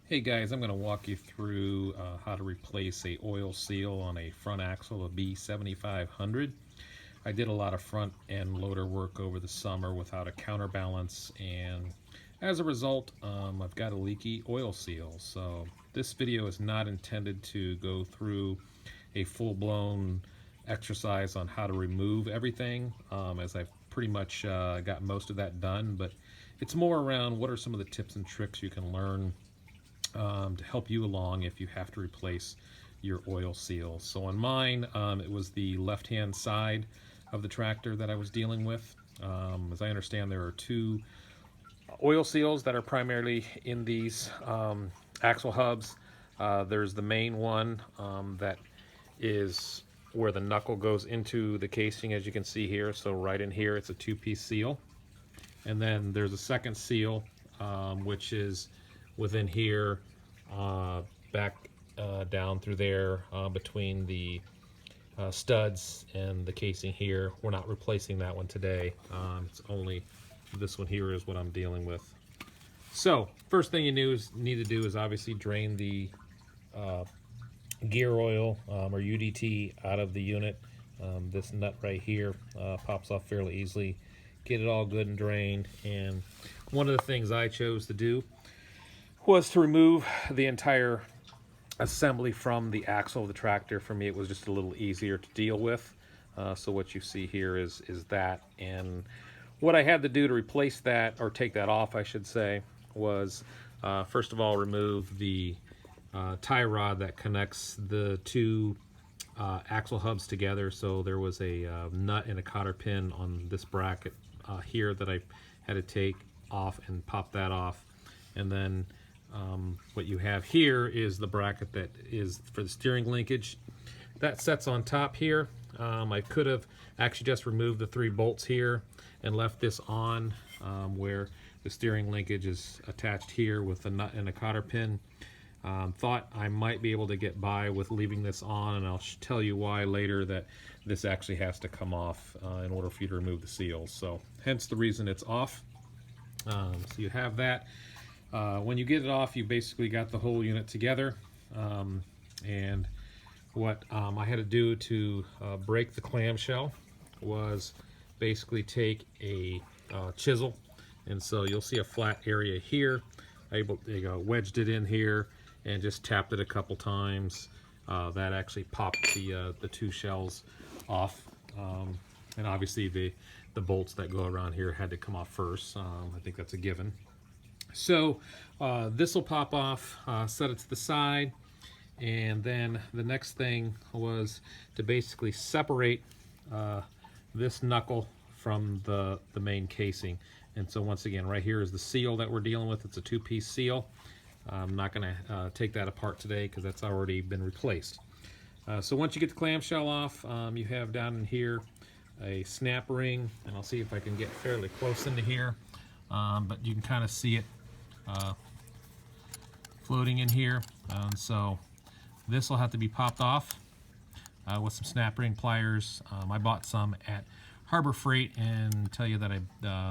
Hey guys, I'm going to walk you through how to replace a oil seal on a front axle of B7500. I did a lot of front end loader work over the summer without a counterbalance, and as a result I've got a leaky oil seal. So this video is not intended to go through a full-blown exercise on how to remove everything, as I've pretty much got most of that done, but it's more around what are some of the tips and tricks you can learn to help you along if you have to replace your oil seal. So on mine, it was the left-hand side of the tractor that I was dealing with. As I understand, there are two oil seals that are primarily in these axle hubs. There's the main one that is where the knuckle goes into the casing, as you can see here. So right in here, it's a two-piece seal. And then there's a second seal, which is within here, back down through there, between the studs and the casing here. We're not replacing that one today. It's only this one here is what I'm dealing with. So first thing you need to do is obviously drain the gear oil or UDT out of the unit. This nut right here pops off fairly easily. Get it all good and drained. And one of the things I chose to do was to remove the entire assembly from the axle of the tractor. For me, it was just a little easier to deal with. So what you see here is that. And what I had to do to replace that, or take that off, I should say, was first of all remove the tie rod that connects the two axle hubs together. So there was a nut and a cotter pin on this bracket here that I had to take off and pop that off. And then what you have here is the bracket that is for the steering linkage. That sets on top here. I could have actually just removed the 3 bolts here and left this on where the steering linkage is attached here with a nut and a cotter pin. Thought I might be able to get by with leaving this on, and I'll tell you why later, that this actually has to come off in order for you to remove the seals. So hence the reason it's off. So you have that. When you get it off, you basically got the whole unit together. And what I had to do to break the clamshell was basically take a chisel, and so you'll see a flat area here. I wedged it in here and just tapped it a couple times. That actually popped the 2 shells off. And obviously the bolts that go around here had to come off first. I think that's a given. So this will pop off, set it to the side, and then the next thing was to basically separate this knuckle from the main casing. And so once again, right here is the seal that we're dealing with. It's a 2-piece seal. I'm not going to take that apart today because that's already been replaced. So once you get the clamshell off, you have down in here a snap ring, and I'll see if I can get fairly close into here, but you can kind of see it floating in here. So this will have to be popped off with some snap ring pliers. I bought some at Harbor Freight, and tell you that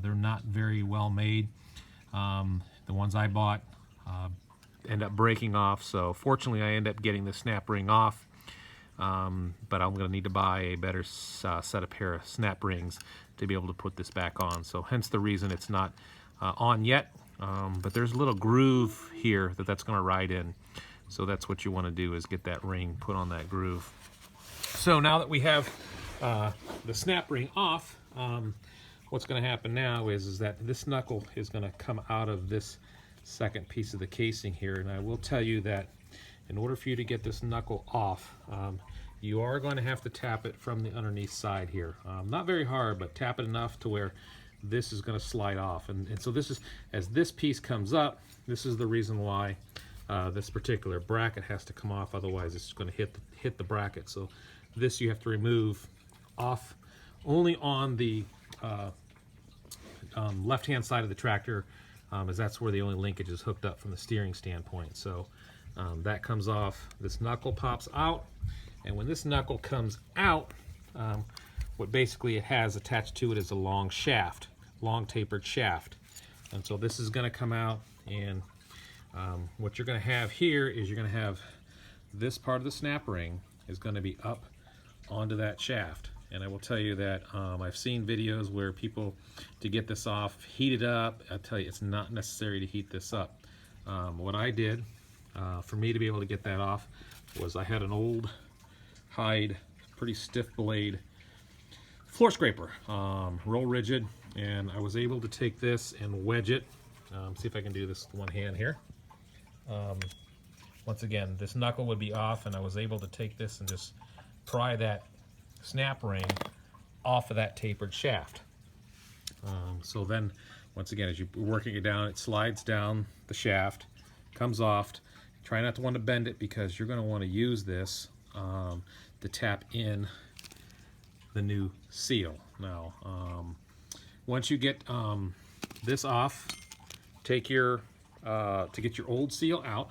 they're not very well made. The ones I bought end up breaking off, so fortunately I end up getting the snap ring off. But I'm going to need to buy a better set of pair of snap rings to be able to put this back on. So hence the reason it's not on yet. But there's a little groove here that's going to ride in. So that's what you want to do, is get that ring put on that groove. So now that we have the snap ring off, what's going to happen now is that this knuckle is going to come out of this second piece of the casing here. And I will tell you that in order for you to get this knuckle off, you are going to have to tap it from the underneath side here. Not very hard, but tap it enough to where this is going to slide off. And so this is, as this piece comes up, this is the reason why this particular bracket has to come off. Otherwise it's going to hit the bracket. So this you have to remove off only on the left hand side of the tractor, as that's where the only linkage is hooked up from the steering standpoint. So that comes off. This knuckle pops out, and when this knuckle comes out, what basically it has attached to it is a long shaft, long tapered shaft. And so this is going to come out, and What you're going to have here is you're going to have this part of the snap ring is going to be up onto that shaft. And I will tell you that I've seen videos where people, to get this off, heat it up. I tell you, it's not necessary to heat this up. What I did for me to be able to get that off was I had an old hide, pretty stiff blade floor scraper, roll rigid, and I was able to take this and wedge it. See if I can do this with one hand here. Once again, this knuckle would be off, and I was able to take this and just pry that snap ring off of that tapered shaft. So then, once again, as you're working it down, it slides down the shaft, comes off. Try not to want to bend it, because you're going to want to use this to tap in the new seal. Now, once you get this off, take your to get your old seal out.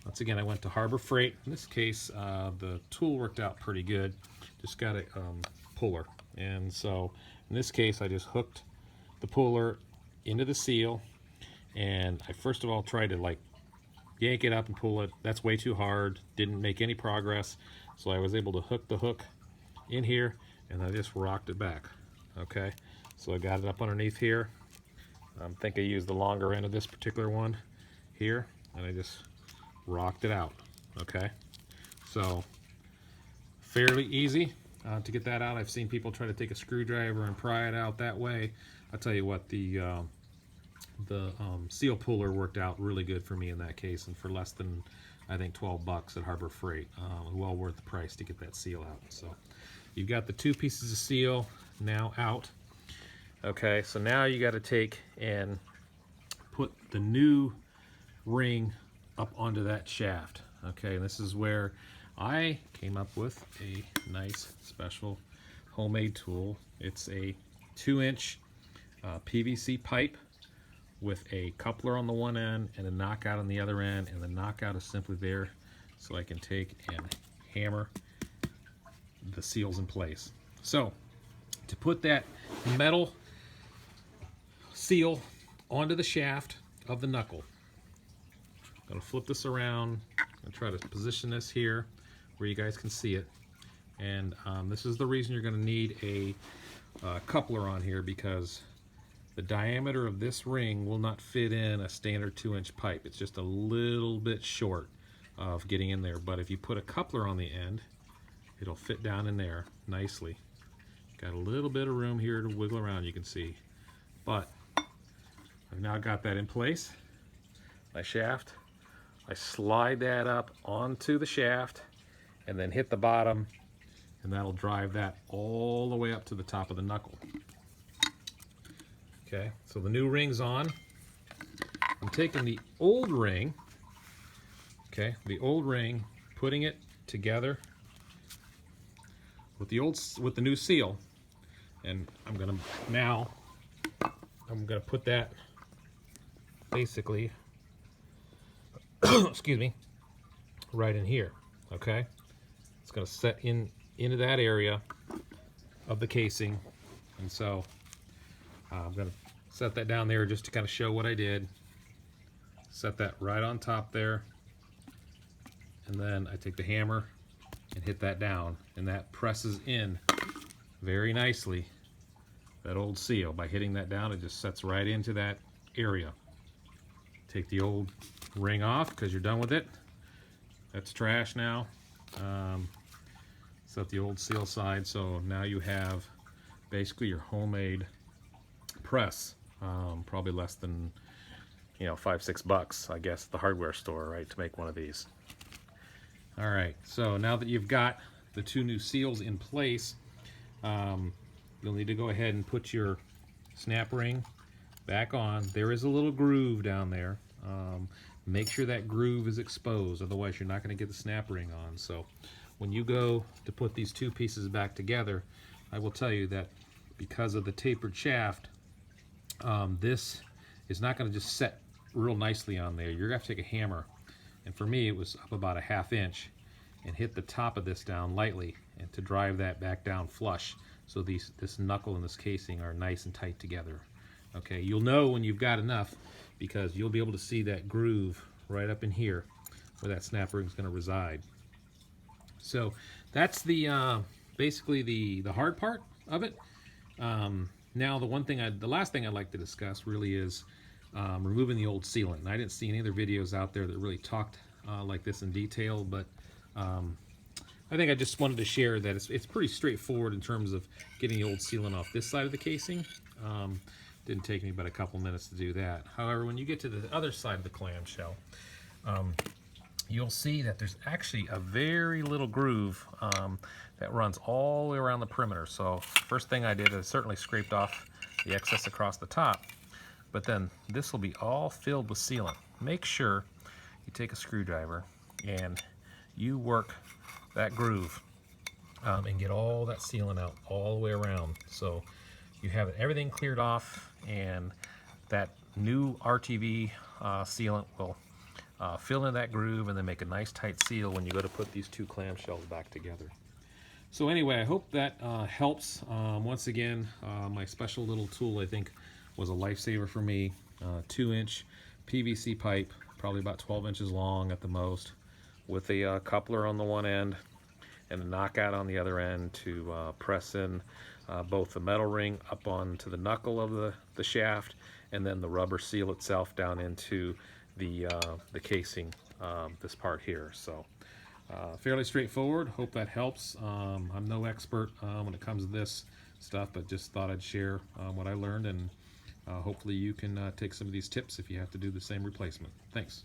Once again, I went to Harbor Freight. In this case, the tool worked out pretty good. Just got a puller, and so in this case, I just hooked the puller into the seal, and I first of all tried to like yank it up and pull it. That's way too hard. Didn't make any progress. So I was able to hook the hook in here, and I just rocked it back. Okay, so I got it up underneath here. I think I used the longer end of this particular one here, and I just rocked it out. Okay, so fairly easy to get that out. I've seen people try to take a screwdriver and pry it out that way. I'll tell you what, the seal puller worked out really good for me in that case, and for less than, I think, 12 bucks at Harbor Freight. Well worth the price to get that seal out. So you've got the two pieces of seal now out. Okay, so now you got to take and put the new ring up onto that shaft. Okay, and this is where I came up with a nice special homemade tool. It's a 2-inch PVC pipe with a coupler on the one end and a knockout on the other end, and the knockout is simply there so I can take and hammer the seals in place. So to put that metal seal onto the shaft of the knuckle, I'm going to flip this around and try to position this here where you guys can see it. And this is the reason you're going to need a coupler on here, because the diameter of this ring will not fit in a standard 2-inch pipe. It's just a little bit short of getting in there. But if you put a coupler on the end, it'll fit down in there nicely. Got a little bit of room here to wiggle around, you can see. But I've now got that in place. My shaft, I slide that up onto the shaft and then hit the bottom, and that'll drive that all the way up to the top of the knuckle. Okay, so the new ring's on. I'm taking the old ring, okay, the old ring, putting it together with the new seal, and I'm gonna put that basically excuse me, right in here. Okay, it's gonna set into that area of the casing, and so I'm gonna set that down there just to kind of show what I did. Set that right on top there, and then I take the hammer and hit that down, and that presses in very nicely that old seal. By hitting that down, it just sets right into that area. Take the old ring off because you're done with it. That's trash now. Set the old seal aside. So now you have basically your homemade press. Probably less than, $5-6 bucks, I guess, at the hardware store, right, to make one of these. All right, so now that you've got the two new seals in place, you'll need to go ahead and put your snap ring back on. There is a little groove down there. Make sure that groove is exposed, otherwise you're not going to get the snap ring on. So when you go to put these two pieces back together, I will tell you that because of the tapered shaft, this is not going to just set real nicely on there. You're going to have to take a hammer, and for me it was up about a 1/2 inch, and hit the top of this down lightly, and to drive that back down flush, so this knuckle and this casing are nice and tight together. Okay, you'll know when you've got enough, because you'll be able to see that groove right up in here where that snap ring is going to reside. So that's the basically the hard part of it. Now the last thing I'd like to discuss really is removing the old sealant. And I didn't see any other videos out there that really talked like this in detail, but I think I just wanted to share that it's pretty straightforward in terms of getting the old sealant off this side of the casing. Didn't take me but a couple minutes to do that. However, when you get to the other side of the clamshell, you'll see that there's actually a very little groove that runs all the way around the perimeter. So first thing I did is certainly scraped off the excess across the top, but then this will be all filled with sealant. Make sure you take a screwdriver and you work that groove and get all that sealant out all the way around. So you have everything cleared off, and that new RTV sealant will fill in that groove and then make a nice tight seal when you go to put these two clamshells back together. So anyway, I hope that helps. Once again, my special little tool, I think, was a lifesaver for me. 2-inch PVC pipe, probably about 12 inches long at the most, with a coupler on the one end and a knockout on the other end to press in both the metal ring up onto the knuckle of the shaft, and then the rubber seal itself down into the casing, this part here. So fairly straightforward. Hope that helps. I'm no expert when it comes to this stuff, but just thought I'd share what I learned, and hopefully you can take some of these tips if you have to do the same replacement. Thanks.